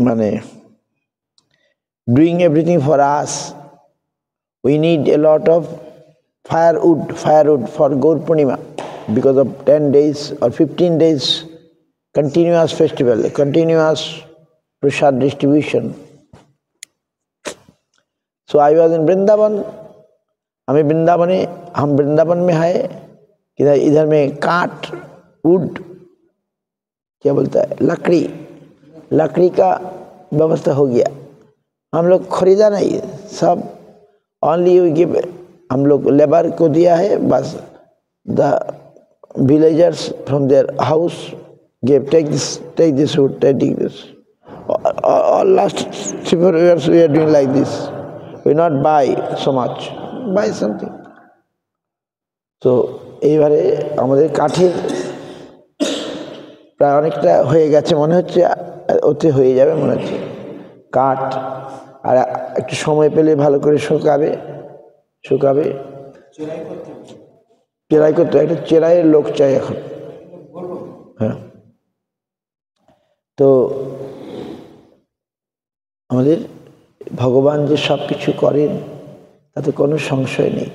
মানে doing everything for us. We need a lot of firewood for Gaur Purnima because of 10 days or 15 days continuous festival, continuous prasad distribution. So I was in Vrindavan. हम वृंदावन में है इधर इधर में काट would क्या बोलता है लकड़ी का व्यवस्था हो गया। हम लोग खरीदा नहीं, सब ओनली वी गिव, हम लोग लेबर को दिया है बस। The villagers from their house give take this wood, take this. All last 3-4 years we are doing like this. We not buy so much, buy something. So এইবারে আমাদের কাঠের প্রায় অনেকটা হয়ে গেছে মনে হচ্ছে, ওতে হয়ে যাবে মনে হচ্ছে কাঠ। আর একটু সময় পেলে ভালো করে শুকাবে চেরাই করতে, একটা চেরাইয়ের লোক চাই এখন। হ্যাঁ, তো আমাদের ভগবান যে সব কিছু করেন তাতে কোনো সংশয় নেই।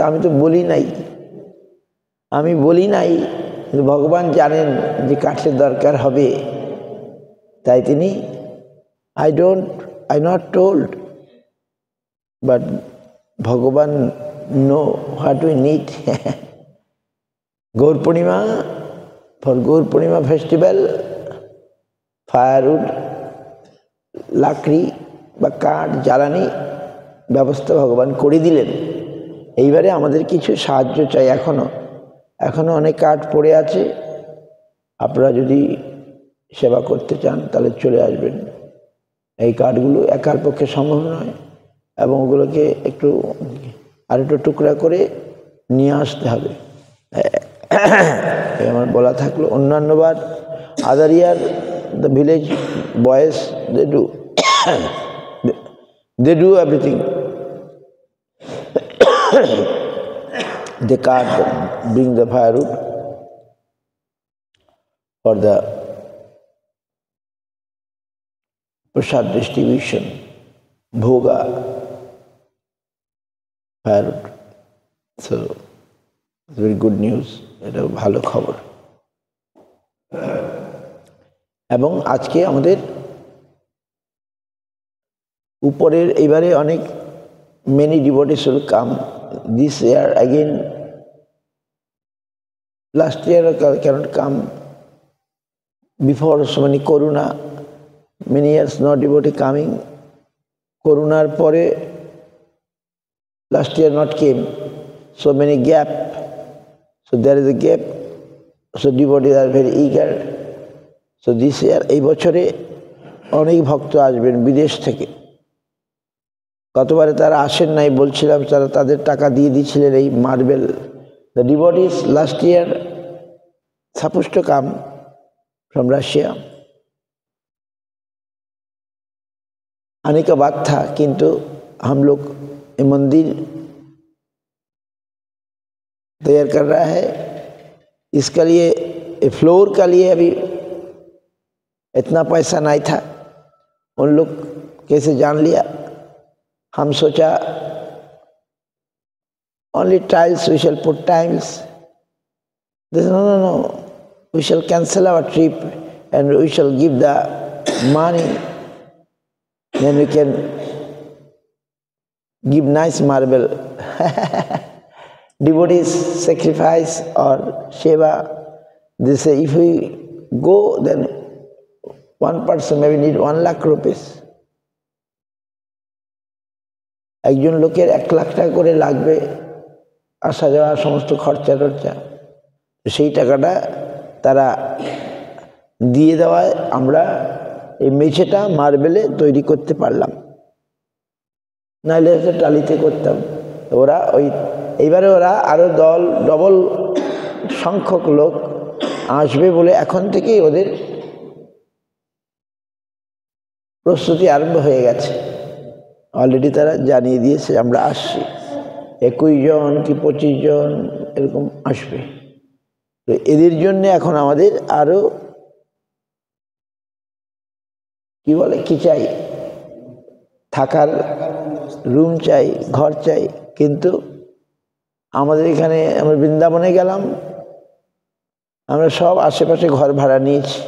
আমি তো বলি নাই, কিন্তু ভগবান জানেন যে কাঠের দরকার হবে, তাই তিনি I not told, but ভগবান know what we need. Gaur Purnima, for Gaur Purnima festival, firewood, লাকড়ি বা কাঠ জ্বালানি ব্যবস্থা ভগবান করে দিলেন। এইবারে আমাদের কিছু সাহায্য চাই। এখনো অনেক কাঠ পড়ে আছে, আপনারা যদি সেবা করতে চান তাহলে চলে আসবেন। এই কাঠগুলো একার পক্ষে সম্ভব নয় এবং ওগুলোকে একটু টুকরা করে নিয়ে আসতে হবে। আমার বলা থাকলো। অন্যান্যবার আদার ইয়ার the village boys they do everything. They can't bring the firewood for the prasad distribution, bhoga, firewood. So it's very good news, এটা ভালো খবর। এবং আজকে আমাদের উপরের এবারে অনেক many devotees will come this year again. Last year cannot come before so many corona, many years no devotee coming. Coronar pore last year not came, so many gap, so there is a gap, so devotees are very eager. So this year এই বছরে অনেক ভক্ত আসবেন বিদেশ থেকে। গতবারে তারা আসেন নাই, বলছিলাম তারা তাদের টাকা দিয়ে দিয়েছিলেন এই marble. The devotees last year supposed to come from Russia, आने का बात था, किंतु हम लोग ये मंदिर तैयार कर रहा है, इसके लिए फ्लोर का लिए अभी इतना पैसा नहीं था। उन लोग कैसे जान लिया, हम सोचा only tiles we shall put tiles. They said, no, we shall cancel our trip and we shall give the money, then we can give nice marble. Devotees sacrifice or seva, they say if we go then one person maybe need 1 lakh rupees. একজন লোকের 1 লাখ টাকা করে লাগবে আসা যাওয়া সমস্ত খরচা টরচা। সেই টাকাটা তারা দিয়ে দেওয়ায় আমরা এই মেঝেটা মার্বেলে তৈরি করতে পারলাম, নাহলে টালিতে করতাম। ওরা এইবারে ওরা আরো ডবল সংখ্যক লোক আসবে বলে এখন থেকেই ওদের প্রস্তুতি আরম্ভ হয়ে গেছে। অলরেডি তারা জানিয়ে দিয়েছে আমরা আসছি, 21 জন কি 25 জন এরকম আসবে। তো এদের জন্য এখন আমাদের আরো কি বলে, কি চাই, থাকার রুম চাই, ঘর চাই। কিন্তু আমাদের এখানে আমরা বৃন্দাবনে গেলাম, আমরা সব আশেপাশে ঘর ভাড়া নিয়েছি,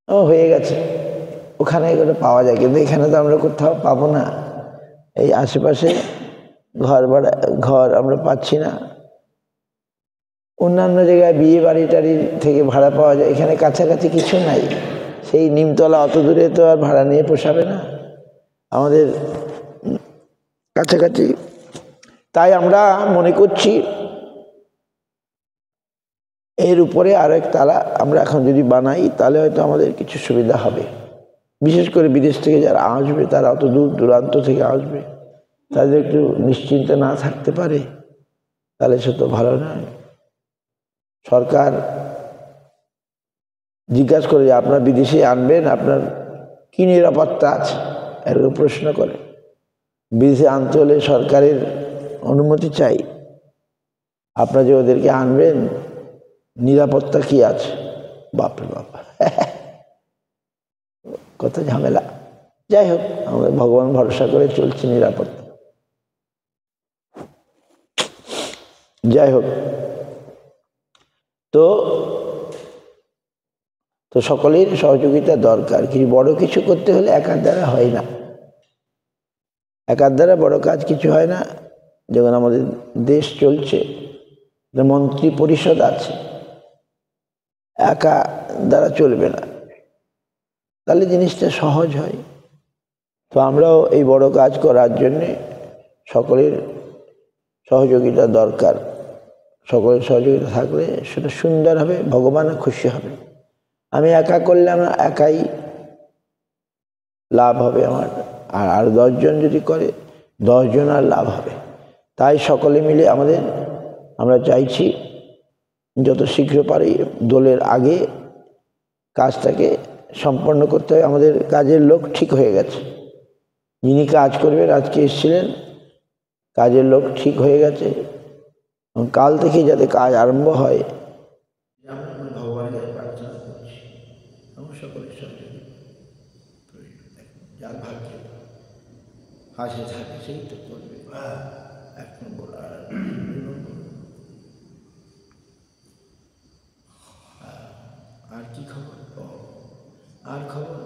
ও হয়ে গেছে, ওখানে এগুলো পাওয়া যায়। কিন্তু এখানে তো আমরা কোথাও পাবো না, এই আশেপাশে ঘর আমরা পাচ্ছি না। অন্যান্য জায়গায় বিয়ে বাড়ি টাড়ি থেকে ভাড়া পাওয়া যায়, এখানে কাছাকাছি কিছু নাই। সেই নিমতলা অত দূরে তো আর ভাড়া নিয়ে পোষাবে না আমাদের কাছাকাছি। তাই আমরা মনে করছি এর উপরে আরেক তালা আমরা এখন যদি বানাই, তাহলে হয়তো আমাদের কিছু সুবিধা হবে। বিশেষ করে বিদেশ থেকে যারা আসবে, তারা অত দূর দূরান্ত থেকে আসবে, তাদের একটু নিশ্চিন্তে না থাকতে পারে, তাহলে সে তো ভালো নয়। সরকার জিজ্ঞাসা করে যে আপনার বিদেশে আনবেন, আপনার কি নিরাপত্তা আছে, এরকম প্রশ্ন করে। বিদেশে আনতে হলে সরকারের অনুমতি চাই। আপনারা যে ওদেরকে আনবেন, নিরাপত্তা কি আছে? বাপরে বাপ, কত ঝামেলা। যাই হোক, আমরা ভগবান ভরসা করে চলছি, নিরাপত্তা। যাই হোক, তো সকলের সহযোগিতা দরকার। কিছু বড় কিছু করতে হলে একার দ্বারা হয় না, একার দ্বারা বড় কাজ কিছু হয় না। যেমন আমাদের দেশ চলছে, মন্ত্রী পরিষদ আছে, একা দ্বারা চলবে না, তাহলে জিনিসটা সহজ হয়। তো আমরাও এই বড় কাজ করার জন্যে সকলের সহযোগিতা দরকার। সকলের সহযোগিতা থাকলে সেটা সুন্দর হবে, ভগবানও খুশি হবে। আমি একা করলে আমার একাই লাভ হবে আমার, আর 10 জন যদি করে 10 জনের লাভ হবে। তাই সকলে মিলে আমরা চাইছি যত শীঘ্র পারি দোলের আগে কাজটাকে সম্পন্ন করতে হবে। আমাদের কাজের লোক ঠিক হয়ে গেছে, যিনি কাজ করবেন আজকে এসেছিলেন, কাজের লোক ঠিক হয়ে গেছে। কাল থেকে যাতে কাজ আরম্ভ হয়, ভগবানের প্রার্থনা করছি। আমার সকলের সহযোগিতা যার ভাগ্য হাসে থাকে সেই তো করবে। 1 নম্বর। আর কি খবর? আর খবর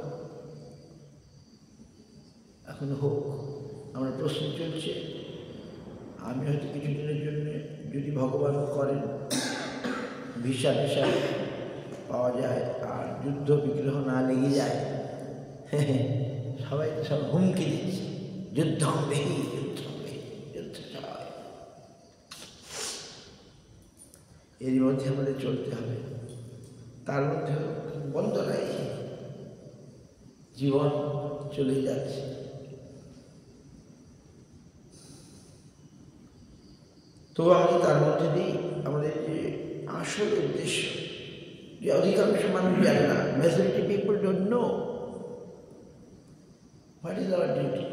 এখন হোক, আমার প্রশ্ন চলছে। আমি হয়তো কিছুদিনের জন্য, যদি ভগবান করেন, ভিসা টিসা পাওয়া যায় আর যুদ্ধ বিগ্রহ না লেগে যায়, সবাই সব হুমকি দিচ্ছে, যুদ্ধ হবে, যুদ্ধ হবে, যুদ্ধ চাই। এরই মধ্যে আমাদের চলতে হবে, তার মধ্যে বন্ধ নাই, জীবন চলে যাচ্ছে। তো আমি তার মধ্যে দিই আমাদের যে আসল উদ্দেশ্য, যে অধিকাংশ মানুষ জানে না, majority people don't know what is our duty.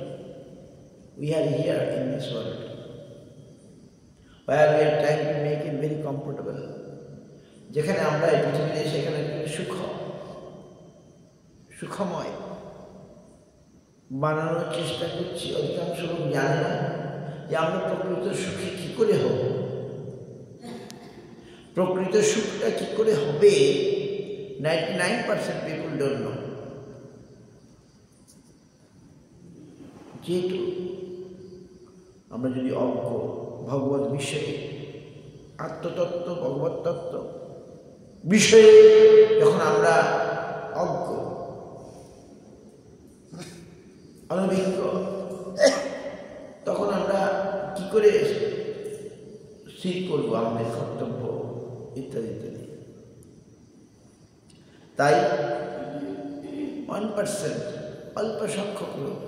We are here in this world, where we are trying to make it very comfortable. যেখানে আমরা এই পৃথিবীতে, সেখানে সুখময় বানানোর চেষ্টা করছি। অধিকাংশ লোক জানে না যে আমরা প্রকৃত সুখী কী করে হব, প্রকৃত সুখটা কী করে হবে। 99% পিপল ডোন্ট নো। যেহেতু আমরা যদি অজ্ঞ ভগবত বিষয়ে, আত্মতত্ত্ব, ভগবত তত্ত্ব বিষয়ে যখন আমরা অজ্ঞ, অনভিজ্ঞ, তখন আমরা কি করে স্থির করবো আমাদের কর্তব্য ইত্যাদি ইত্যাদি। তাই 1% অল্প সংখ্যক লোক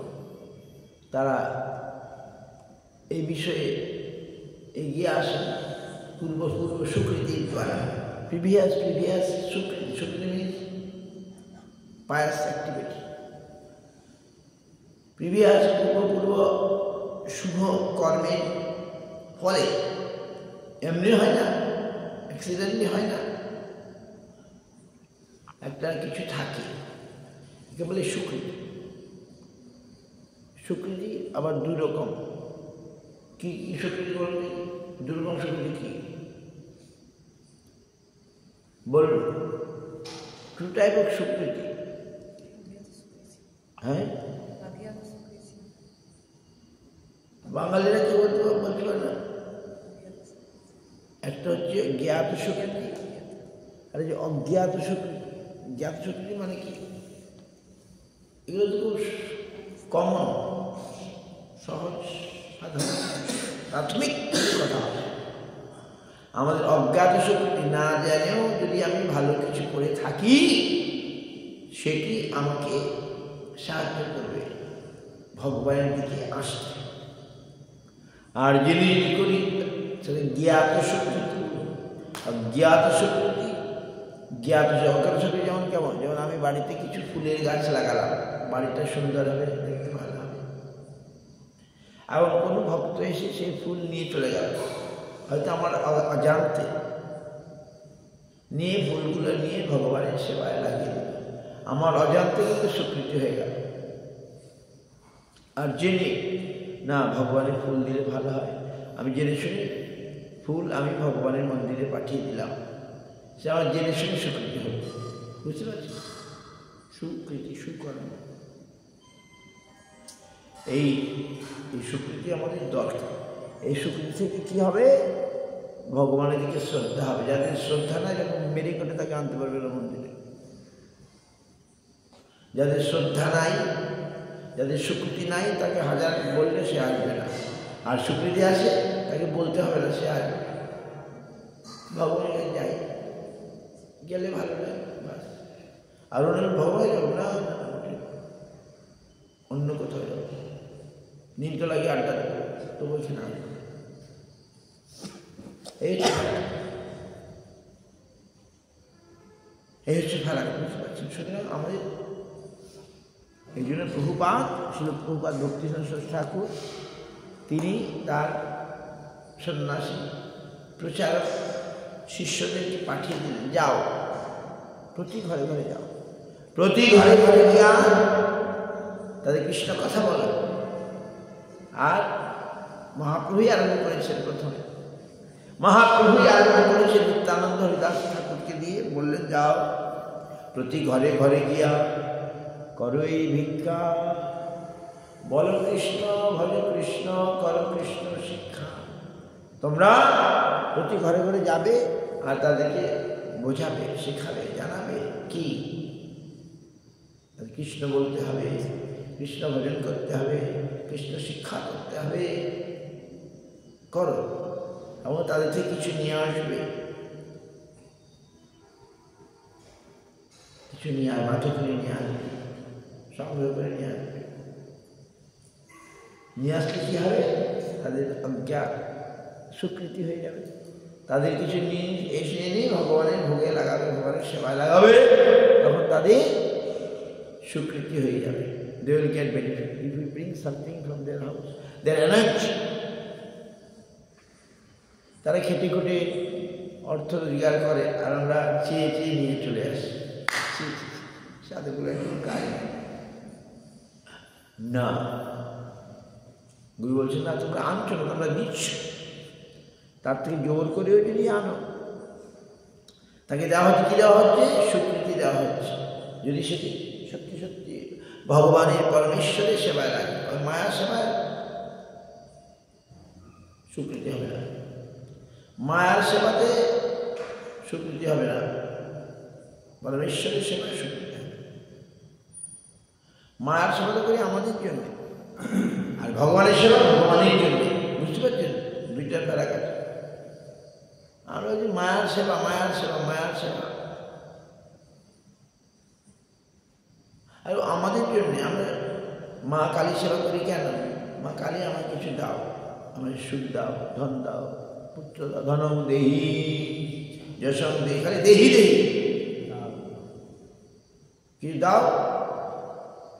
তারা এই বিষয়ে এগিয়ে আসেন পূর্ব স্বীকৃতির দ্বারা। প্রিভিয়াস স্বীকৃতি মিন্স পায়াস অ্যাক্টিভিটি। প্রিভিয়াস পূর্ব শুভ কর্মের ফলে এমনি হয় না, অ্যাক্সিডেন্টলি হয় না, একটা কিছু থাকে। একে বলে স্বীকৃতি। স্বীকৃতি আবার দুই রকম। কি কি স্বীকৃতি বলবে? দুই রকম স্বীকৃতি কি বলুন? টু টাইপ অফ স্বীকৃতি। হ্যাঁ, বাঙালিরা কি বলতে পারে না? একটা হচ্ছে জ্ঞাত স্বীকৃতি আর যে অজ্ঞাত স্বীকৃতি। জ্ঞাত স্বীকৃতি মানে কি? এগুলো তো খুব কমন, সহজ, সাধারণ, প্রাথমিক কথা। আমাদের অজ্ঞাত স্বীকৃতি না জানেও যদি আমি ভালো কিছু করে থাকি, সেটি আমাকে সাহায্য করবে ভগবানের দিকে আসতে। আর যদি করি সেটা জ্ঞাত স্বীকৃতি। জ্ঞাত স্বীকৃতি, জ্ঞাত অজ্ঞাত স্বীকৃতি যেমন কেমন? যেমন আমি বাড়িতে কিছু ফুলের গাছ লাগালাম, বাড়িটা সুন্দর হবে, দেখতে ভালো হবে। এবং কোনো ভক্ত এসে সেই ফুল নিয়ে চলে গেল, হয়তো আমার অজান্তে নিয়ে ফুলগুলো নিয়ে ভগবানের সেবায় লাগিয়ে দিল, আমার অজান্তে কিন্তু স্বীকৃতি হয়ে গেল। আর জেনে না ভগবানের ফুল দিলে ভালো হয়, আমি জেনে শুনে ফুল আমি ভগবানের মন্দিরে পাঠিয়ে দিলাম, সে আমার জেনে শুনে স্বীকৃতি হল। বুঝতে পারছি? সুকৃতি, সুকর্ম, এই স্বীকৃতি আমাদের দরকার। এই স্বীকৃতি থেকে কী হবে? ভগবানের দিকে শ্রদ্ধা হবে। যাদের শ্রদ্ধা নাই, যখন মেরে করে তাকে আনতে পারবে না মন্দিরে। যাদের শ্রদ্ধা নাই, যাদের স্বীকৃতি নাই, তাকে হাজার বললে সে আসবে না। আর স্বীকৃতি আসে, তাকে বলতে হবে না, সে আসবে। ভগবানের কাছে যাই, গেলে ভালো লাগে বাস। আর ওনার ভগবান যাবো না, অন্য কোথাও যাবো, নীলতলা গিয়ে আড্ডা দেবো, তো বলছে না। এই হচ্ছে ফারাক, বুঝতে পারছেন? সুতরাং আমাদের এই জন্য প্রভুপাদ, শিল প্রভুপাদ ভক্তিচন্দ্র ঠাকুর, তিনি তার সন্ন্যাসী প্রচারক শিষ্যদেরকে পাঠিয়ে দিলেন, যাও প্রতি ঘরে ঘরে যাও, প্রতি ঘরে ঘরে গিয়া তাদের কৃষ্ণ কথা বলো। আর মহাপ্রভুই আরম্ভ করেছেন প্রথমে, মহাপ্রভুই আরম্ভ করেছেন নিত্যানন্দ হরিদাস ঠাকুরকে দিয়ে বললেন, যাও প্রতি ঘরে ঘরে গিয়া করই ভিক্ষা, বল কৃষ্ণ ভজ কৃষ্ণ, কর কৃষ্ণ শিক্ষা। তোমরা প্রতি ঘরে ঘরে যাবে আর তাদেরকে বোঝাবে, শেখাবে, জানাবে কি কৃষ্ণ বলতে হবে, কৃষ্ণ ভজন করতে হবে, কৃষ্ণ শিক্ষা করতে হবে। করো, এবং তাদের থেকে কিছু নিয়ে আসবে, কিছু নিয়ে মাঠে তুলে নিয়ে আসবে, সংগ্রহ করে নিয়ে আসবে। নিয়ে আসলে কী হবে? তাদের অজ্ঞা স্বীকৃতি হয়ে যাবে। তাদের কিছু নিয়ে এসে নিয়ে ভগবানের ভোগে লাগাবে, ভগবানের সেবায় লাগাবে, তখন তাদের স্বীকৃতি হয়ে যাবে। They will get benefit if we bring something from their house, their energy. তারা খেটে খুটে অর্থ রোজগার করে, আর আমরা চেয়ে চেয়ে নিয়ে চলে আসি, সাথেগুলো একটু কাজ না। গুরু বলছেন, না তোমরা আনছো না, তোমরা দিচ্ছ। তার থেকে জোর করেও যদি আনো, তাকে দেওয়া হচ্ছে, কী দেওয়া হচ্ছে? স্বীকৃতি দেওয়া হচ্ছে। যদি সেটি সত্যি সত্যি ভগবানের পরমেশ্বরের সেবায় লাগে, ওই মায়ার সেবায় স্বীকৃতি হবে না, মায়ার সেবাতে স্বীকৃতি হবে না, পরমেশ্বরের সেবায় স্বীকৃতি হবে। মায়ার সেবাটা করি আমাদের জন্য, আর ভগবানের সেবা ভগবানের জন্য। বুঝতে পারছেন? দুইটার ফেরাক আছে। আমরা বলছি মায়ার সেবা, মায়ার সেবা, মায়ার সেবা, আর আমাদের জন্য। আমরা মা কালী সেবা করি কেন? মা কালী আমার কিছু দাও, আমার সুখ দাও, ধন দাও, পুত্র দাও, ধনং দেহি যশং দেহি, খালি দেহি দেহি কিছু দাও,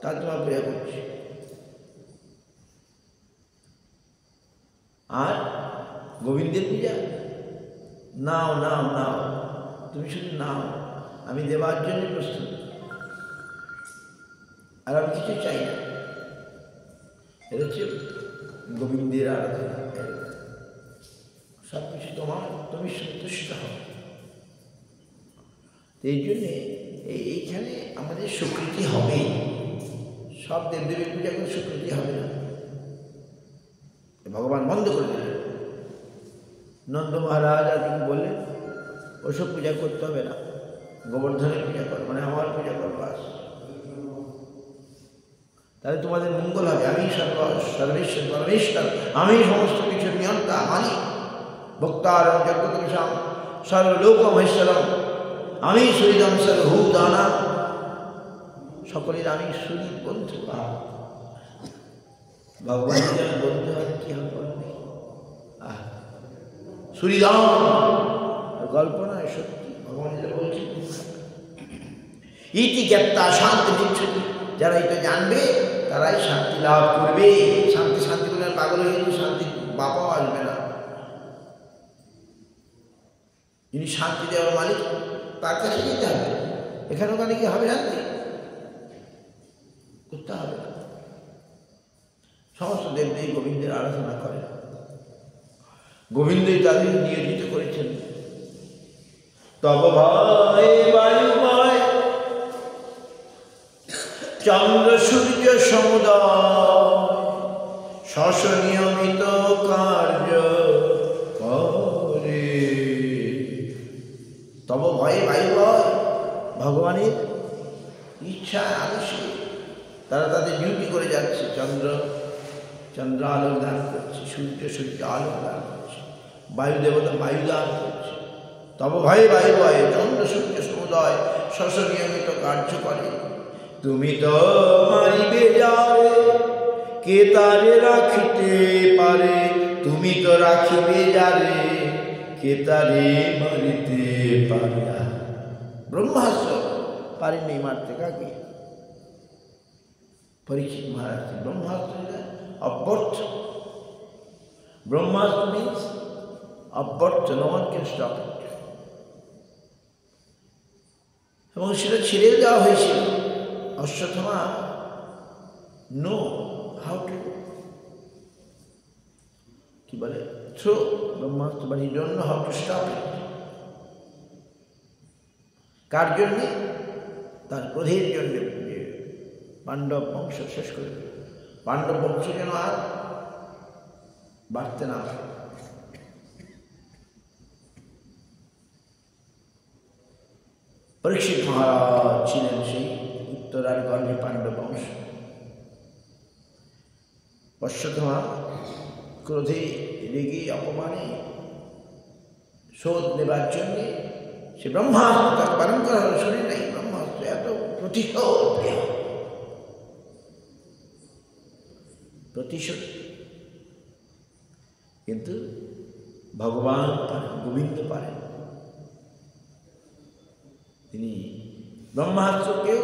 তা তোমার প্রিয় করছি। আর গোবিন্দের পূজা, নাও নাও নাও, তুমি শুধু নাও, আমি দেবার জন্য প্রস্তুত। আর আমি কিছু চাই না। এটা হচ্ছে গোবিন্দের আরাধনা। সব কিছু তোমার, তুমি সন্তুষ্ট হবে। এই জন্যে এইখানে আমাদের স্বীকৃতি হবে। সব দেবদেবীর পূজা করে স্বীকৃতি হবে না। ভগবান বন্ধ করে দিলেন। নন্দ মহারাজ আর তিনি বললেন ওসব পূজা করতে হবে না, গোবর্ধনের পূজা কর, মানে আমার পূজা কর, বাস, তাহলে তোমাদের মঙ্গল হবে। আমি সর্বেশ্বর পরমেশ্বর, আমি সমস্ত কিছুর নিয়ন্তা, মানি ভক্তারম জগৎ সর্বলোক মহেশ্বরম, আমি সুরিদম সর্বভূতানা, সকলের আমি সুরিদ বন্ধু। ভগবান যেন বন্ধু হয় কি হবে? সুরিদাম গল্প নয়, সত্যি। ভগবান যেটা বলছি, ইতি জ্ঞাতা শান্তি দিচ্ছতি, যারা এটা জানবে তারাই শান্তি লাভ করবে। শান্তি শান্তি বলে পাগল হয়ে গেলে শান্তি বাপাও আসবে না। যিনি শান্তি দেওয়ার মালিক তার কাছে যেতে হবে। এখানে ওখানে কি হবে? শান্তি করতে হবে না। সমস্ত দেবদেবী গোবিন্দের আরাধনা করে, গোবিন্দই তাদের নিয়োজিত করেছেন। তব ভয় বায়ুময় চন্দ্র সূর্য সমুদয়, শশ নিয়মিত কার্য করে। তব ভয়ে বায়ুময়, ভগবানের ইচ্ছা আদেশে তারা তাদের ডিউটি করে যাচ্ছে। চন্দ্র আলোক দান করছে, সূর্য আলোক দান করছে, বায়ু দেবতা বায়ু দান করছে। তব ভয়ে বায়ু ভয়ে চন্দ্র সূর্য সমুদয়, শশ নিয়মিত কার্য করে। তুমি তো মারিবে যারে, কে তারে রাখিতে পারে? তুমি তো রাখিবে যারে, কে তারে মারিতে পারে? ব্রহ্মাস্ত্র পারেননি মারতে কাকে? পরীক্ষিত মহারাজ। ব্রহ্মাস্ত্র অব্যর্থ, ব্রহ্মাস্ত্র means অব্যর্থ, no one can stop it। এবং সেটা ছেড়ে দেওয়া হয়েছিল। অশ্বত্থামা নো হাউ টু কি বলে throw Brahmastra, but he don't know how to stop it. কার জন্যে? তার ক্রোধের জন্যে। পাণ্ডব বংশ শেষ করে দিল। পাণ্ডব বংশ যেন আর বাড়তে না পারে। পরীক্ষিত মহারাজ ছিলেন সেই উত্তরার গর্ভে পাণ্ডব বংশ। অশ্বত্থামা ক্রোধে রেগে অপমানে শোধ নেবার জন্যে সে ব্রহ্মাস্ত্র তাকে পালন করা হল। শরীর নাই, ব্রহ্মাস্ত্র এত প্রতিশোধ। কিন্তু ভগবান পারেন, গোবিন্দ পারেন। তিনি ব্রহ্মাস্ত্রকেও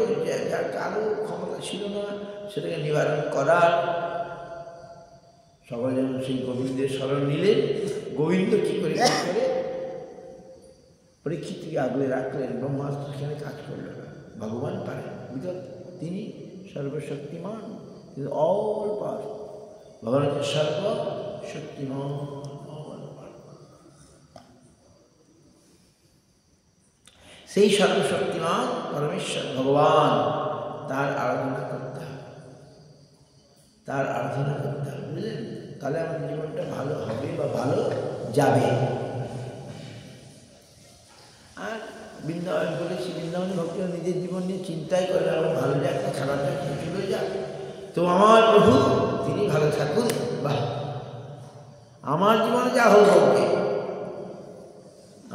যার কারো ক্ষমতা ছিল না সেটাকে নিবারণ করার, সবাই যেন সেই গোবিন্দের স্মরণ নিলেন। গোবিন্দ কি করে পরীক্ষিতকে আগলে রাখলেন, ব্রহ্মাস্ত্র সেখানে কাজ করল না। ভগবান পারেন, বিকজ তিনি সর্বশক্তিমান, তিনি অল পাওয়ার। ভগবান হচ্ছে সর্বশক্তিমান। সেই সর্বশক্তিমান পরমেশ্বর ভগবান, তার আরাধনা করতে হবে, তার আরাধনা করতে হবে, বুঝলেন? তাহলে আমাদের জীবনটা ভালো হবে বা ভালো যাবে। আর বৃন্দাবন বলেছি, বৃন্দাবন ভক্তরা নিজের জীবন নিয়ে চিন্তাই করে, আমার ভালো যাক না খারাপ যাক, চলে যাক, তো আমার প্রভু তিনি ভালো থাকুন। বাহ, আমার জীবনে যা হোক হবে,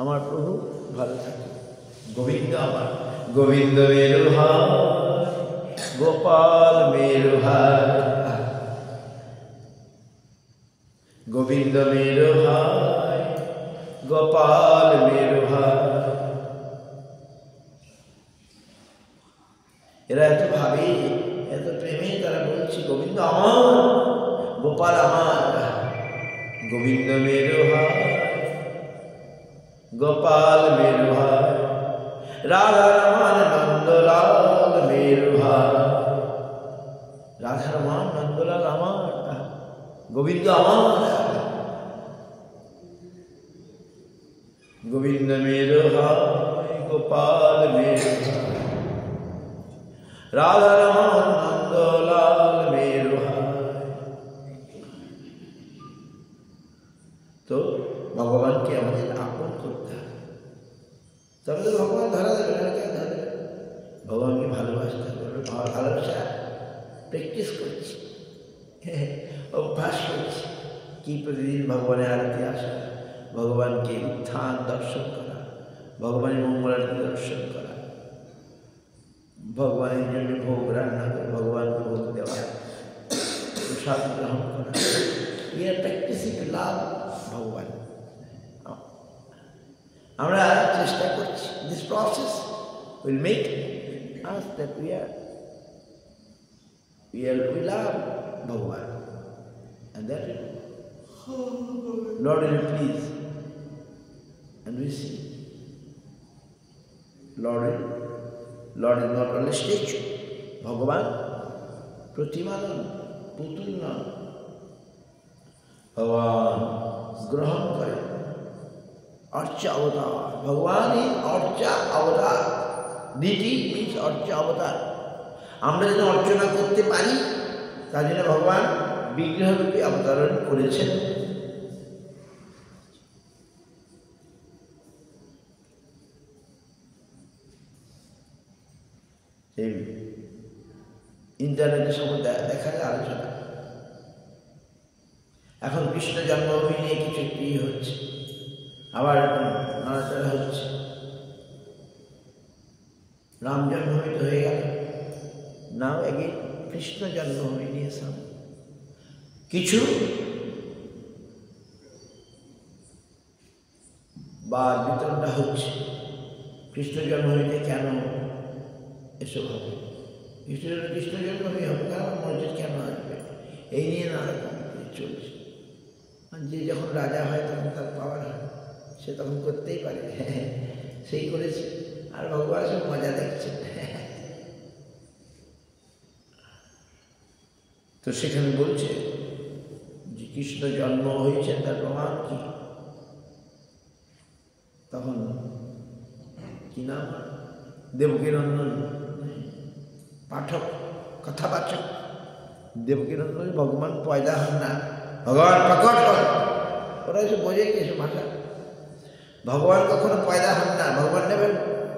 আমার প্রভু ভালো থাকুন। গোবিন্দ আমার, গোবিন্দ মেরু হায়, গোপাল মেরু হায়, গোবিন্দ মেরু হায়, গোপাল মেরু হায়। এরা এত ভাবে, এত প্রেমে তারা বলছে গোবিন্দ আমার, গোপাল আমার। গোবিন্দ মেরু হায়, গোপাল মেরু হায়, রাধা রমন নন্দলাল মেরু হায়। রাধারমন নন্দলাল আমার, গোবিন্দ আমার, গোবিন্দ মেরো হায় গোপাল মেরো, রাধারমন নন্দলাল মেরো হায়। তো ভগবানকে আমাদের আপন করতে হবে, তবে তো ভগবান ধরা দেবে না। কেন ধরা দেবে? ভগবানকে ভালোবাসতে হবে। ভালোবাসা প্র্যাকটিস করছি, অভ্যাস করছি কি প্রতিদিন ভগবানের আরতি আসা, ভগবানকে উত্থান দর্শন করা, ভগবানের মঙ্গলারতি দর্শন করা, ভগবানের জন্য ভোগ রান্না করে ভগবানকে ভোগ দেওয়া, প্রসাদ গ্রহণ করা। We are practicing to love ভগবান। আমরা চেষ্টা করছি। This process will make us that we love ভগবান, and that Lord will please, and we see Lord is not only statue, ভগবান প্রতিমা নন, পুতুল নন। ভগবান গ্রহণ করে অর্চা অবতার। ভগবান ইজ অর্চা অবতার। ডিটি মিন্স অর্চা অবতার। আমরা যেন অর্চনা করতে পারি তার জন্য ভগবান বিগ্রহরূপে অবতরণ করেছেন। ইন্টারনেটের সময় দেখা যায় আলোচনা। এখন কৃষ্ণ জন্মভূমি নিয়ে কিছু একটি হচ্ছে, আবার নাড়াচাড়া হচ্ছে। রাম জন্মভূমি তো হয়ে গেল, নাও এগেইন কৃষ্ণ জন্মভূমি নিয়ে সব কিছু বা বিতরণটা হচ্ছে। কৃষ্ণ জন্মভূমিতে কেন এসব হবে? কৃষ্ণ জন্মভূমি হবে কেন? মসজিদ কেন আসবে? এই নিয়ে নানা রকম চলছে। যে যখন রাজা হয় তখন তার পাওয়ার হয়, সে তখন করতেই পারে, সেই করেছে। আর ভগবান সব মজা দেখছে। তো সেখানে বলছে যে কৃষ্ণ জন্ম হয়েছে তার প্রমাণ কি? তখন কি নাম? দেবকীনন্দন পাঠক, কথাবাচক দেবকীনন্দন। ভগবান পয়দা হন না, ভগবান প্রকট হন। ওরা এসে বোঝে কি এসব ভাষা? ভগবান কখনো পয়দা হন না, ভগবান নেবেন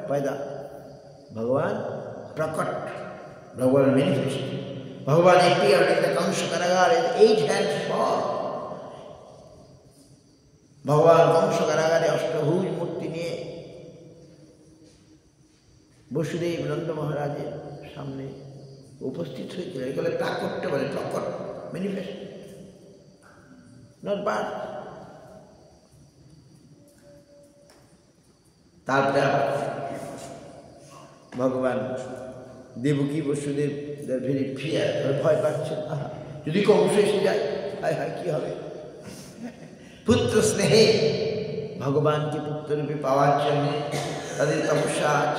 পয়দা। ভগবান প্রকট, ভগবান ম্যানিফেস্ট। ভগবান appeared in the Kamsa Karagar in 8 hands form। ভগবান কংস কারাগারে অষ্টভুজ মূর্তি নিয়ে বসুদেব নন্দ মহারাজের সামনে উপস্থিত হয়েছিল। এগুলো প্রাকট্য বলে, প্রকট, ম্যানিফেস্ট, নট বার্থ। তারপরে ভগবান দেবকী বসুদেব ভেরি ফিয়ার, ভয় পাচ্ছেন। যদি কংস এসে যায়, হায় হায় কি হবে? পুত্র স্নেহে ভগবানকে পুত্ররূপে পাওয়ার জন্য তাদের তপস্যা আজ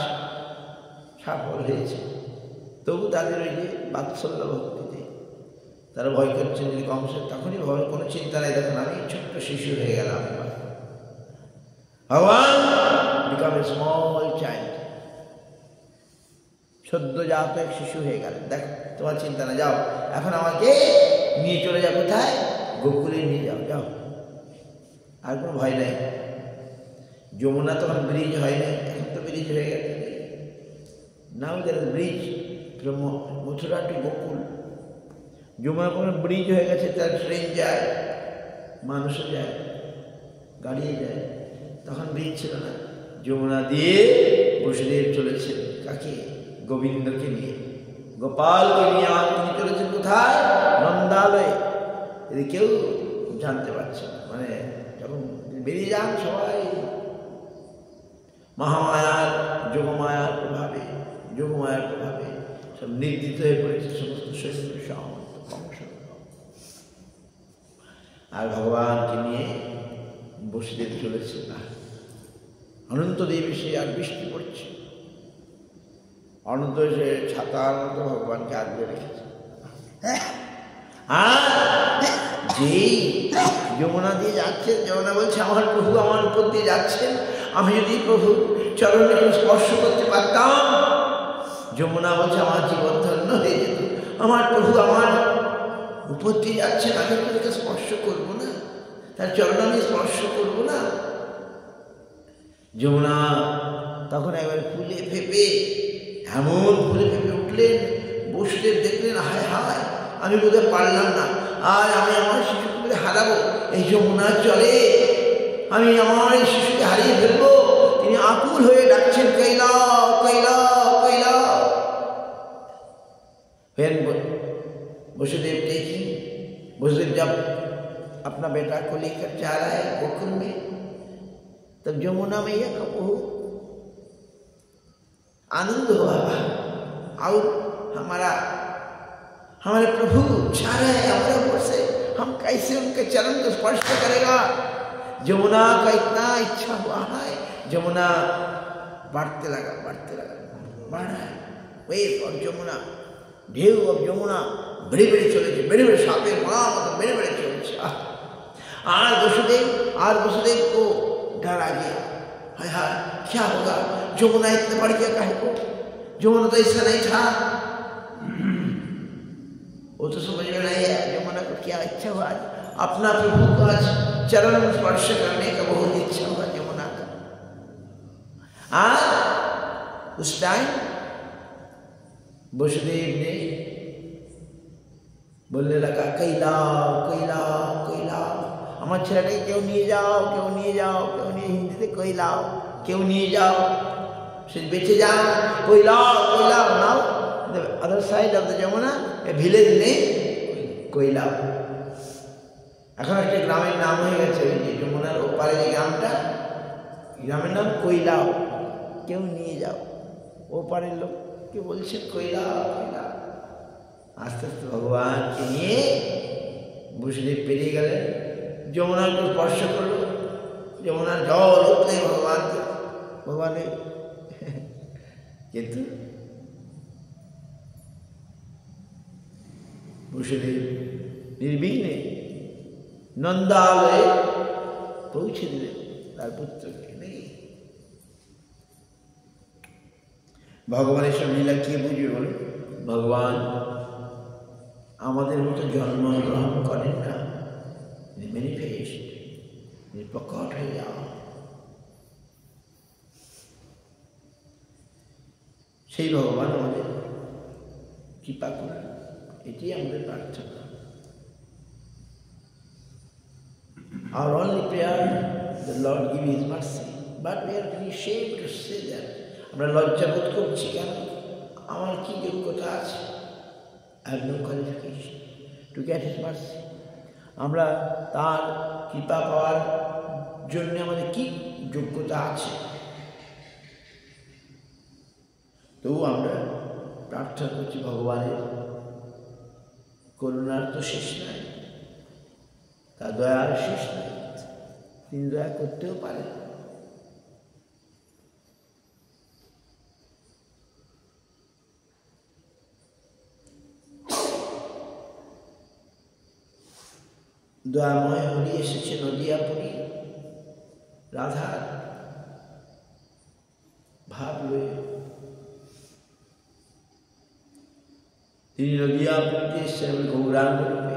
সফল হয়েছে। তবু তাদের ওই যে বাৎসল্য ভক্তিতে তারা ভয় করছেন যদি কংসের, তখনই ভয়, কোনো চিন্তা নেই। দেখুন আমি ছোট্ট শিশু হয়ে গেলাম, ভগবান বিকাম এ স্মল চাইল্ড, সদ্যজাত এক শিশু হয়ে গেলেন। দেখ তোমার চিন্তা না, যাও এখন আমাকে নিয়ে চলে যাও। কোথায়? গোকুলে নিয়ে যাও, যাও, আর কোনো ভয় নেই। যমুনা তখন ব্রিজ হয় না, এখন তো ব্রিজ হয়ে গেছে। Now there is bridge from Mathura to Gokul. Yamuna কোনো ব্রিজ হয়ে গেছে, তার ট্রেন যায়, মানুষও যায়, গাড়িয়ে যায়। তখন ব্রিজ ছিল না। যমুনা দিয়ে বসুদেব চলেছেন কাকে? গোবিন্দকে নিয়ে, গোপালকে নিয়ে তিনি চলেছেন কোথায়? নন্দালয়ে। যদি কেউ জানতে পারছে না, মানে যখন বেরিয়ে যান সবাই মহামায়ার যোগমায়ার প্রভাবে সব নির্দিত হয়ে পড়েছে সমস্ত সৈন্য সামন্ত কংস। আর ভগবানকে নিয়ে বসুদেব চলেছে না। অনন্ত দেবী সে আর বৃষ্টি পড়ছে, অনন্ত সে ছাতার মতো ভগবানকে আগলে রেখেছে। আর যেই যমুনা দিয়ে যাচ্ছেন, যমুনা বলছে আমার প্রভু আমার উপর দিয়ে যাচ্ছেন, আমি যদি প্রভু চরণে স্পর্শ করতে পারতাম, যমুনা বলছে আমার জীবন ধন্য হয়ে যেত। আমার প্রভু আমার উপর দিয়ে যাচ্ছেন, আমি তাদেরকে স্পর্শ করবো না, তার চরণ আমি স্পর্শ করবো না? যমুনা তখন একবারে ফুলে ফেপে, এমন ফুলে ফেপে উঠলেন। বসুদেব দেখলেন, হায় হায় আমি বোধহয় পারলাম না, আর আমি আমার শিশুকে হারাবো এই যমুনার জলে, আমি আমার এই শিশুকে হারিয়ে ফেলবো। তিনি আকুল হয়ে ডাকছেন, কৈলাও কৈলাও কৈলাও। फिर वसुदेव देखी, वसुदेव जब अपना बेटा को लेकर जा रहा है गोकुल में, तब यमुना मैया का बहुत आनंद हुआ। और हमारे प्रभु जा रहे हैं हमारे ऊपर से, हम कैसे उनके चरण को स्पर्श करेगा? यमुना का इतना इच्छा हुआ है। यमुना बढ़ते लगा बढ़ रहा है वेव और यमुना, ढेउ और यमुना बड़े बड़े चले, बड़े बड़े सापेर माँ मतलब बड़े बड़े चले। और वसुदेव को डर आ गया, हाय हाय क्या होगा, यमुना इतने बढ़ गया काहे को? यमुना तो ऐसा नहीं था। वो तो समझ में नहीं है यमुना को क्या इच्छा हुआ, अपना प्रभु का चरण स्पर्श करने का बहुत इच्छा हुआ यमुना का। उस टाइम वसुदेव ने बोलने लगा, कैलाओ कैलाओ कैलाओ, हमारे छेड़े क्यों नहीं जाओ, क्यों नहीं जाओ, क्यों नहीं, हिंदी से कैलाओ, क्यों नहीं जाओ, सिर्फ बेचे जाओ, Kailao Kailao. Now the other side of the Jamuna, a village name Kailao. এখন একটা গ্রামের নাম হয়ে গেছে ওই যে যমুনার ওপারে যে গ্রামটা, গ্রামের নাম কৈলাও। কেউ নিয়ে যাও, ওপারের লোককে বলছে কৈলাও কৈলাও। আস্তে আস্তে ভগবানকে নিয়ে বসুদেব পেরিয়ে গেলেন, যমুনাকে স্পর্শ করলো, যমুনার জল উঠলে ভগবানের কিন্তু বসুদেব নির্বিঘ্নে নন্দালয়ে পৌঁছে দিলেন তার পুত্রকে। নাকি ভগবানের সব লীলা কে বুঝবে বলে? ভগবান আমাদের মতো জন্মগ্রহণ করেন না, ম্যানিফেস্ট, প্রকট হয়ে যাওয়া। সেই ভগবান আমাদের কৃপা করেন, এটি আমাদের প্রার্থনা। Our only prayer, the Lord give His mercy, but we are very ashamed to say that. আমরা লজ্জা বোধ করছি, কেন? আমার কি যোগ্যতা আছে? I have no qualification to get His mercy. আমরা তার কৃপা পাওয়ার জন্য আমাদের কি যোগ্যতা আছে? তবু আমরা প্রার্থনা করছি ভগবানের করুণার তো শেষ নাই, তার দয়ার শেষ নাই, তিনি দয়া করতেও পারেন। দয়াময় হরি এসেছে নদিয়াপুরী, রাধার ভাব লয়ে তিনি নদিয়াপুরীতে এসেছেন গৌরাঙ্গ রূপে,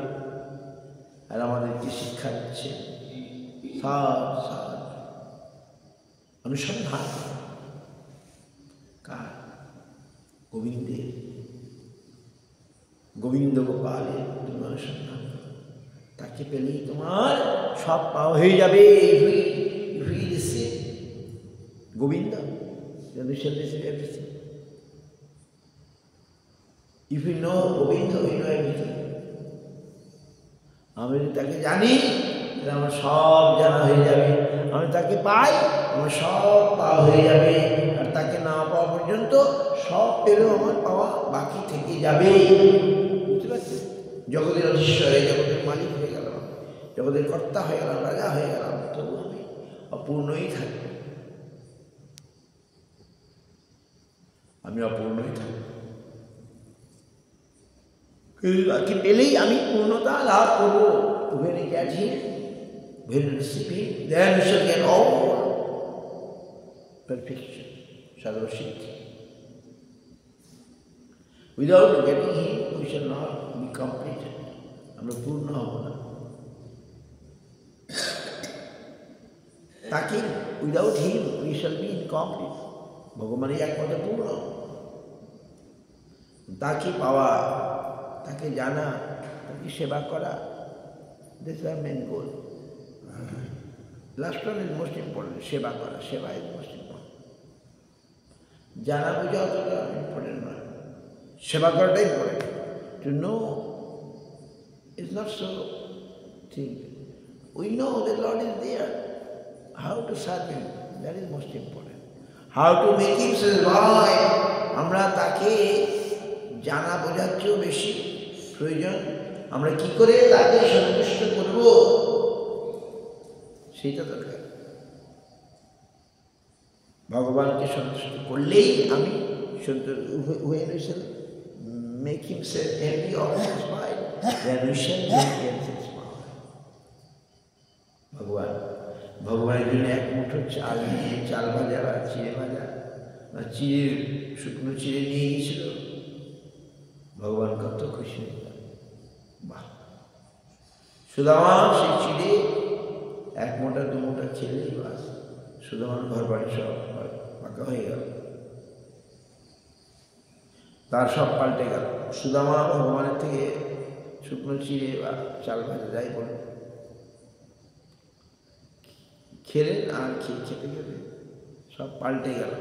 আর আমাদেরকে শিক্ষা দিচ্ছেন সার অনুসন্ধান কার? গোবিন্দের, গোবিন্দ গোপালের তুমি অনুসন্ধান, তাকে পেলেই তোমার সব পাওয়া হয়ে যাবে। Govinda, if you know Govinda, you know everything. আমি যদি তাকে জানি তাহলে আমার সব জানা হয়ে যাবে, আমি তাকে পাই আমার সব পাওয়া হয়ে যাবে, আর তাকে না পাওয়া পর্যন্ত সব পেলেও আমার পাওয়া বাকি থেকে যাবে। বুঝতে পারছি? জগতের অধীশ্বরে, জগতের মালিক হয়ে গেলাম, জগতের কর্তা হয়ে গেলাম, রাজা হয়ে গেলাম, তবু আমি অপূর্ণই থাকব, আমি অপূর্ণই থাকব। তাকে পেলেই আমি পূর্ণতা লাভ করবো। When he gets him, when he receives him, then we shall get all perfection, Sarvasiddhi. Without getting him, we shall not be completed. আমরা পূর্ণ হব না। তাকে without him we shall be incomplete. ভগবানের একমাত্র পূর্ণ। তাকে পাওয়া, তাকে জানা, তাকে সেবা করা, this are main goal. Last one is most important, সেবা করা। সেবা ইজ মোস্ট ইম্পর্টেন্ট। জানা বোঝা অতটা ইম্পর্টেন্ট নয়, সেবা করাটাই important. To know is not so thing. We know the Lord is there. How to serve Him, that is most important. How to make Him survive. আমরা তাকে জানা বোঝার চেয়েও বেশি প্রয়োজন আমরা কি করে তাকে সন্তুষ্ট করব, সেটা দরকার। ভগবানকে সন্তুষ্ট করলেই আমি সন্তুষ্ট। Make himself happy or satisfied, then we shall get satisfied. ভগবানের জন্য এক মুঠো চাল নিয়ে, চাল ভাজা বা চিড়ে ভাজা বা চিড়ে, শুকনো চিড়ে নিয়ে গিয়েছিল। ভগবান কত খুশি হয়েছিল। বাহ! সুদামা সেই চিড়ে এক মোটা দু মোটা খেলেই বাস, সুদামার ঘর বাড়ি সব পাকা হয়ে গেল, তার সব পাল্টে গেল। সুদামা ভগবানের থেকে শুকনো চিড়ে বা চাল ভাজা যাই বলে খেলেন, আর খেতে খেতে সব পাল্টে গেল।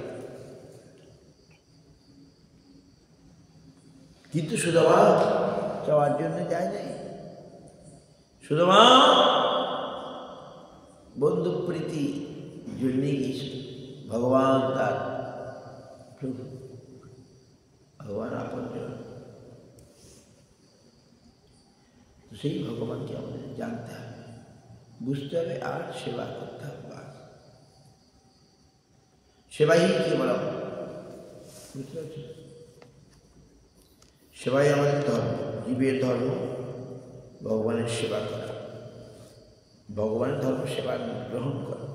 কিন্তু সুদামা চাওয়ার জন্য যায় নাই। সুদামা বন্ধু প্রীতি জন্যে গিয়েছিল। ভগবান তার প্রভু, ভগবান আপনজন। সেই ভগবানকে আমাদের জানতে হবে, বুঝতে হবে, আর সেবা করতে হবে। সেবাই কি বলা, বুঝতে পারছি? সেবাই আমাদের ধর্ম, জীবের ধর্ম ভগবানের সেবা করা, ভগবানের ধর্ম সেবা গ্রহণ করা।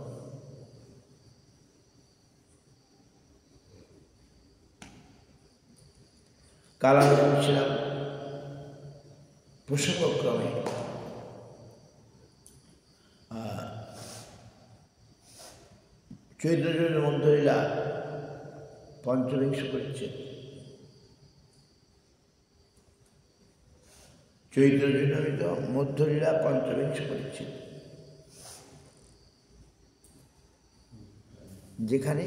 কাল আমি বলছিলাম প্রসঙ্গক্রমে চৈত্রজনের মধ্যলীলা পঞ্চবিংশ পরিচ্ছেদ, চৈত্রজনিত মধ্যলীলা পঞ্চবিংশ পরিচ্ছেদ, যেখানে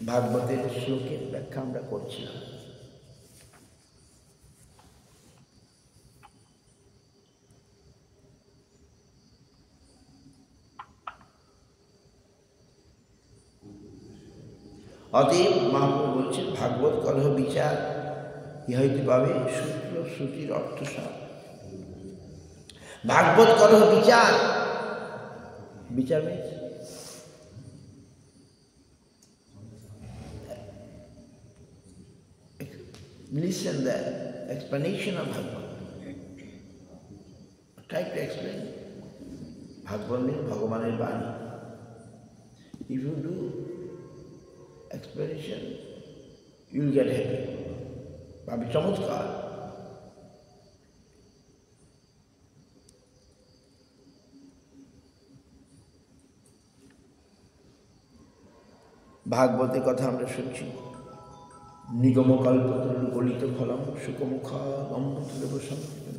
ভাগবতের শ্লোকের ব্যাখ্যা আমরা করছিলাম। অতএব মহাপ্রভু বলছেন, ভাগবত কলহ বিচার ইহা হইতে পাবে সূত্র শ্রুতির অর্থসার। ভাগবত কলহ বিচার, বিচার means listen the explanation of Bhagavad. Try to explain. Bhagavad means ভগবানের বাণী. If you do explanation, you will get happy. Bhabi চমৎকার। ভাগবতের কথা আমরা শুনছি। নিগম কল্পতরু গলিত ফলম সুকমুখা গম্ভীরদেব সংকীর্তন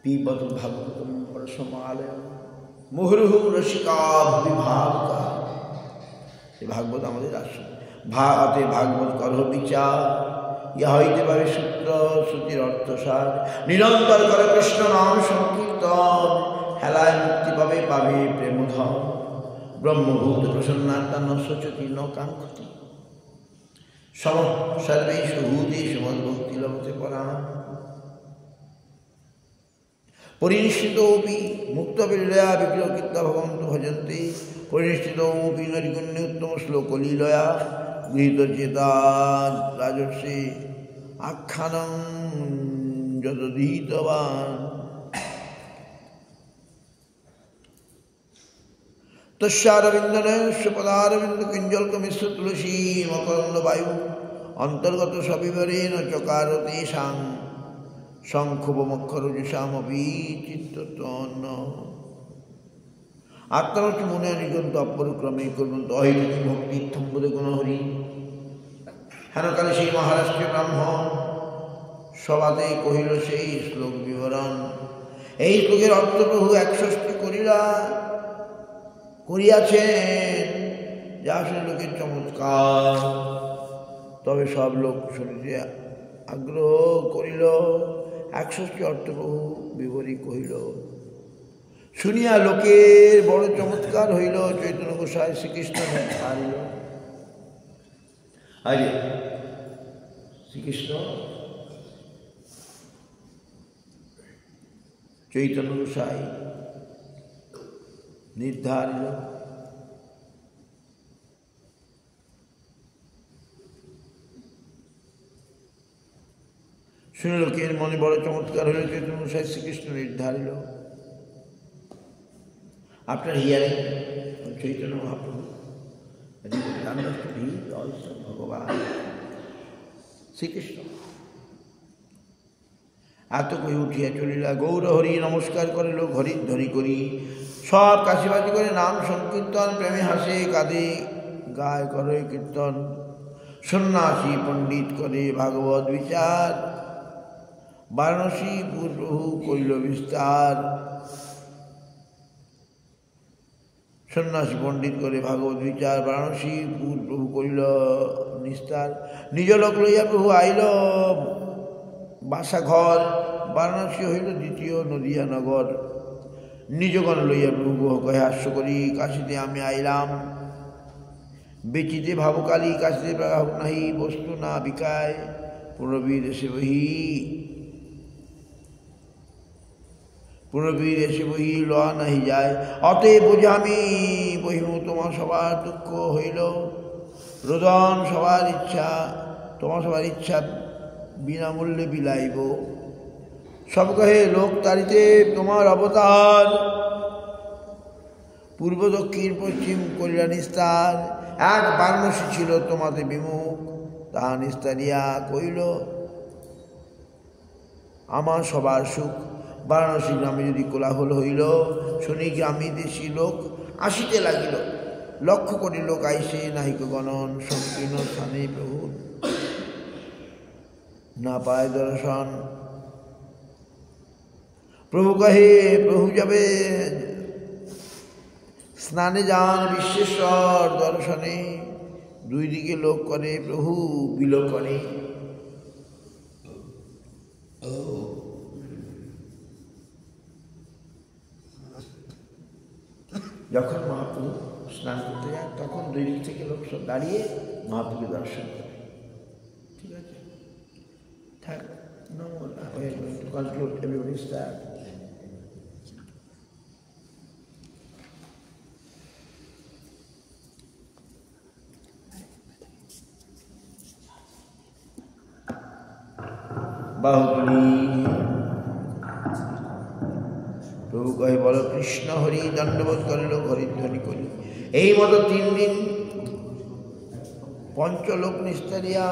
পিবত ভাগবতম পরসমালয়ম মুহুর্মুহু রসিকা বিভাগা। এই ভাগবত আমাদের আসন। ভাতে ভাগবত কলহ বিচার ইহা হইতে পারে সূত্র শ্রুতির অর্থসার। নিরন্তর করে কৃষ্ণ নাম সংকীর্তন, হেলায় মুক্তি পাবে পাবে প্রেমধন। ব্রহ্মভূত প্রসন্নাত্মা ন শোচতি ন কাঙ্ক্ষতি, সর্বেষু ভূতেষু মদ্ভক্তি লভতে পরাম। পরিনিষ্ঠিতোপি মুক্তবিলীলয়া বিগ্রহকৃত্য ভগবন্ত ভজন্তে। পরিনিষ্ঠিতোপি নৈর্গুণ্যে উত্তম শ্লোকলীলয়া গৃহীত চেতা রাজর্ষি আখ্যানং যদধীতবান তস্যারবিন্দনয়স্য পদারবিন্দ কিঞ্জলকমিশ্র তুলসী মকরন্দ বায়ু অন্তর্গত সবিবরেণ চকার তেষাং শঙ্খবমক্ষরজুষামপি চিত্ততন্ন আত্মারচ মনে নিজন তৎপরক্রমে কুর্বন্ত অহেতুকি ভক্তির্থম বোধে গুণহরি হেনকালে সেই মহারাষ্ট্রীয় ব্রাহ্মণ সভাতে কহিল সেই শ্লোক বিবরণ। এই শ্লোকের অর্থ প্রভু 61 করিয়াছেন, যা শুনে লোকের চমৎকার। তবে সব লোক শুনিতে আগ্রহ করিল। 61 অর্থ প্রভু বিবরী কহিল। শুনিয়া লোকের বড় চমৎকার হইল। চৈতন্য গোসাই শ্রীকৃষ্ণ হারিল। আরে শ্রীকৃষ্ণ চৈতন্য গোসাই নির্ধারিল। শুনে লোকের মনে বড় চমৎকার হইল। চৈতন্য গোসাই Shrikrishna নির্ধারিল। After hearing Chaitanya Mahaprabhu, he understood he is also Bhagavan, Sri Krishna. এত কই উঠিয়া চলিলা। গৌর হরি নমস্কার করিল, হরি ধ্বনি করি সব কাশিবাজি করে নাম সংকীর্তন। প্রেমে হাসে কাঁদে গায় করে কীর্তন। সন্ন্যাসী পণ্ডিত করে ভাগবত বিচার। বারাণসী প্রভু করিল বিস্তার। সন্ন্যাসী পণ্ডিত করে ভাগবত বিচার। বারাণসী প্রভু করিল নিস্তার। নিজ লোক লইয়া প্রভু আইল বাসা ঘর। বারাণসী হইল দ্বিতীয় নদিয়া নগর। নিজগণ লইয়া প্রভু কহে হাস্য করি। কাশীতে আমি আইলাম বেচিতে ভাবকালী। কাশীতে গ্রাহক নাহি বস্তু না বিকায়। পুনর্বীর এসে বহি পুনর্বীর এসে বহি লওয়া নাহি যায়। অতএব বুঝামি বহিমু তোমার সবার দুঃখ হইল। রোদন সবার ইচ্ছা তোমার সবার ইচ্ছা বিনামূল্যে বিলাইব। সব কহে লোক তারিতে তোমার অবতার। পূর্ব দক্ষিণ পশ্চিম করিলা নিস্তার। এক বারাণসী ছিল তোমাতে বিমুখ। তাহা নিস্তারিয়া কইল আমার সবার সুখ। বারাণসী গ্রামে যদি কোলাহল হইল, শুনি গ্রামী দেশী লোক আসিতে লাগিল। লক্ষ্য কোটি লোক আইসে নাহিক গণন। সংকীর্ণ স্থানে প্রভু না পায় দর্শন। প্রভু কহে প্রভু যাবে স্নানে যান বিশ্বেশ্বর দর্শনে। দুই দিকে লোক করে প্রভু বিলোকনে। যখন মহাপ্রভু স্নান করতে যান তখন দুই দিক থেকে লোক সব দাঁড়িয়ে মহাপ্রভুকে দর্শন করে। ঠিক আছে, থাক। No, we are going to conclude. Everybody start. Baahubali প্রভু কহে বল কৃষ্ণ হরি। দণ্ডবোধ করিল হরিধ্বনি করি। এই মতো 3 দিন পঞ্চলোক নিস্তারিয়া।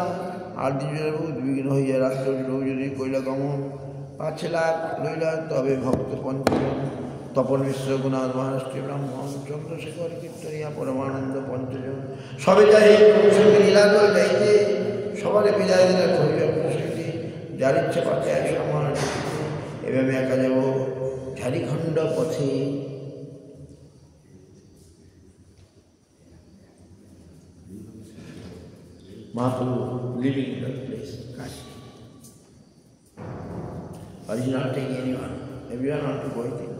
8 দিন উদ্বিগ্ন হইয়া রাষ্ট্র যদি কইলা গমন। 5 লাখ লইলা তবে ভক্ত পঞ্চজন। তপন মিশ্র গুণাদ মহারাষ্ট্রীয় ব্রাহ্মণ। চন্দ্রশেখর কীর্তনিয়া পরমানন্দ পঞ্চজন। সবে যাই সঙ্গে লীলাচল যাইতে। সবারে বিদায় দিলে হরিজন সহিতে। যার ইচ্ছা পাতে আসে আমার। এভাবে একা যাব ঝাড়িখণ্ড পথে। Mahaprabhu living in that place, Kashi. But he is not taking anyone. Everyone wants to go with him.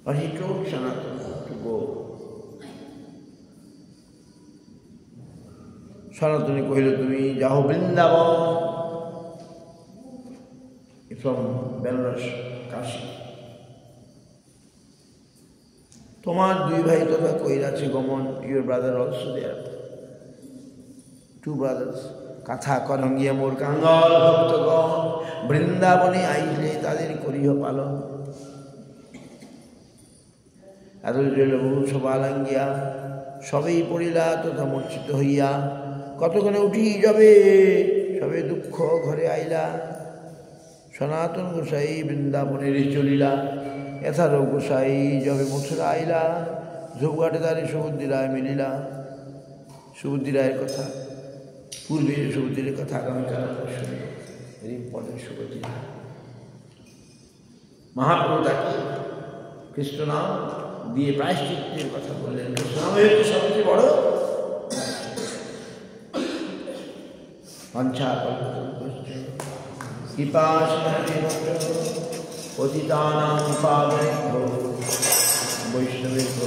But he told Sanatana to go. Sanatana কহিল তুমি যাও বৃন্দাবন। From Belarus, Kashi. তোমার 2 ভাই তথা কৈলাসে গমন। Your brother also there two brothers. Katha Karangiya Mor Kangal Bhaktagon Vrindavane aile tader koriho palon. Adojolo Sobalangia সবেই পড়িলা তথা মূর্ছিত হইয়া কতক্ষণে উঠি যাবে সবে দুঃখ ঘরে আইলা সনাতন গোসাই বৃন্দাবনের চলিলা এথারও গোসাই যবে মথুরা আইলা ঝোপঘাটে তারে সুবুদ্ধি রায় মিলিলা সুবুদ্ধি রায়ের কথা পূর্বে সুবুদ্ধির কথা আগামীকাল শুনব ভেরি ইম্পর্টেন্ট সুবুদ্ধি রায় মহাপ্রভু তাকে কৃষ্ণ নাম দিয়ে প্রায়শ্চিত্তের কথা বললেন কৃষ্ণ নাম হচ্ছে সবচেয়ে বড় পঞ্চা পতিতানাং পাবনেভ্যো বৈষ্ণবেভ্যো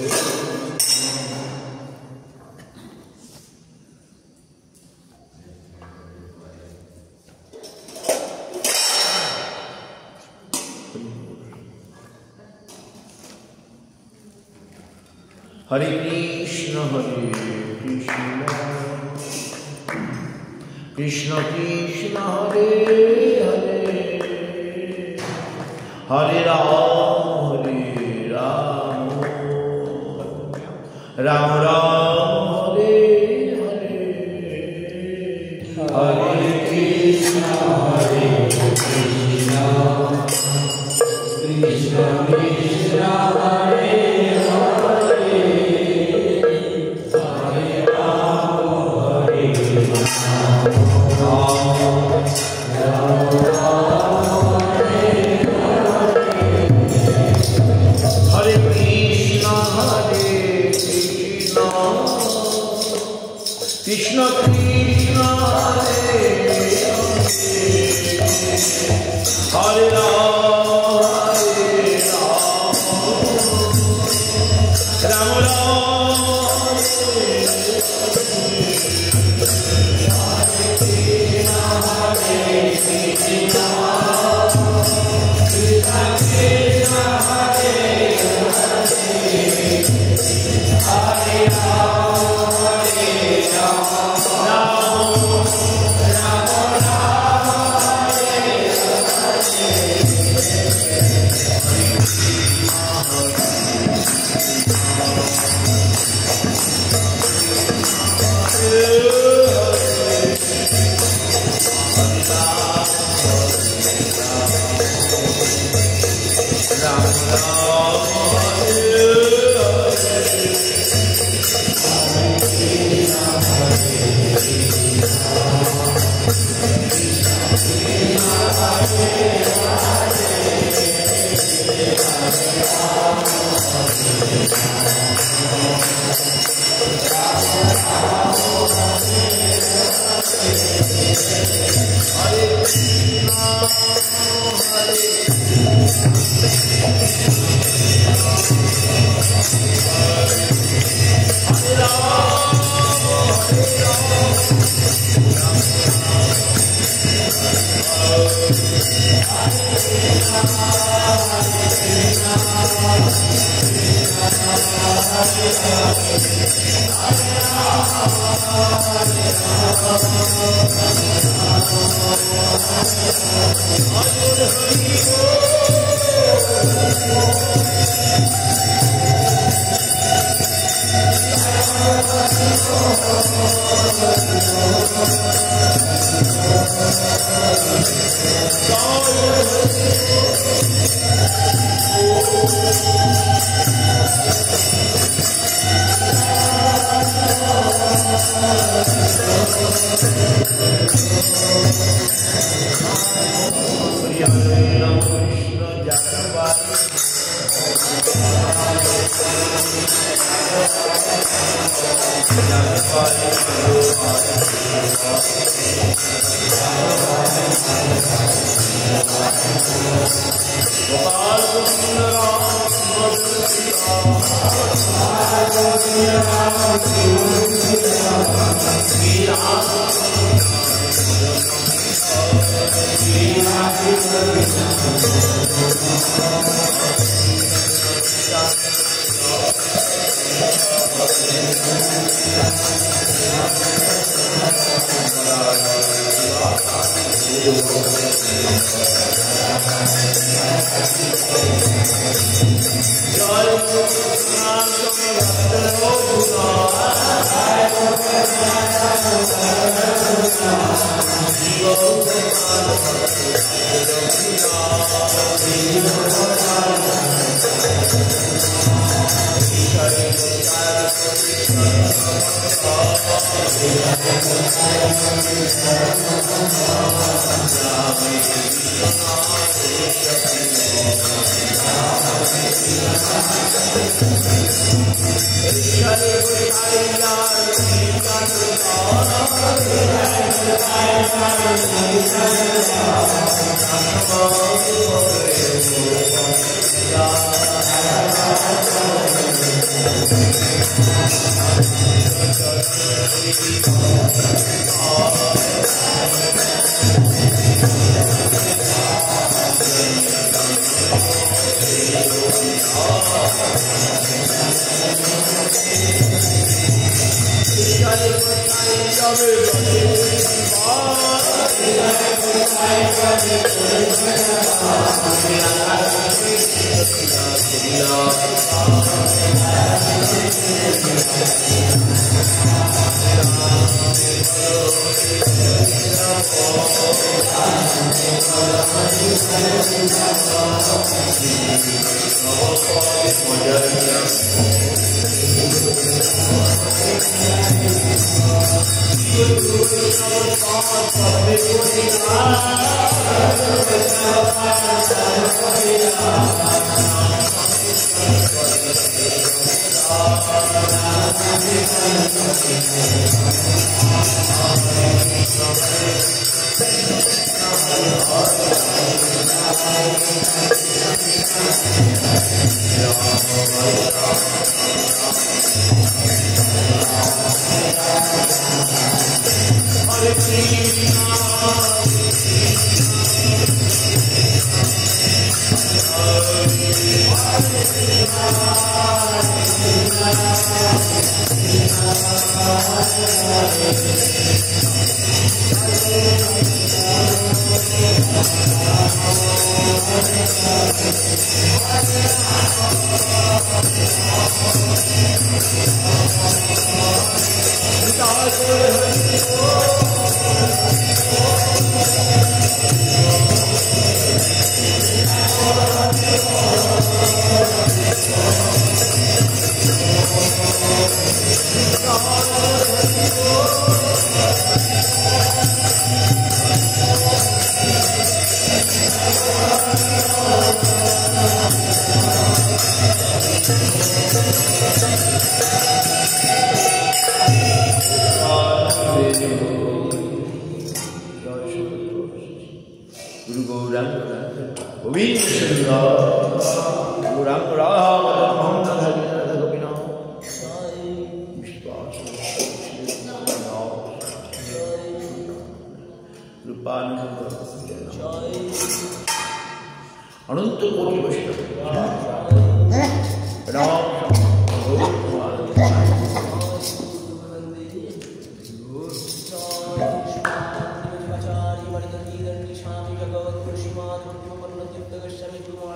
Hare Krishna Krishna Krishna Hare Hare Hare Ram Ram Ram Hare Hare Hare Krishna Krishna Krishna Krishna Hare Krishna Krishna Hare Hare Ram Ram Ram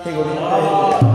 Hey,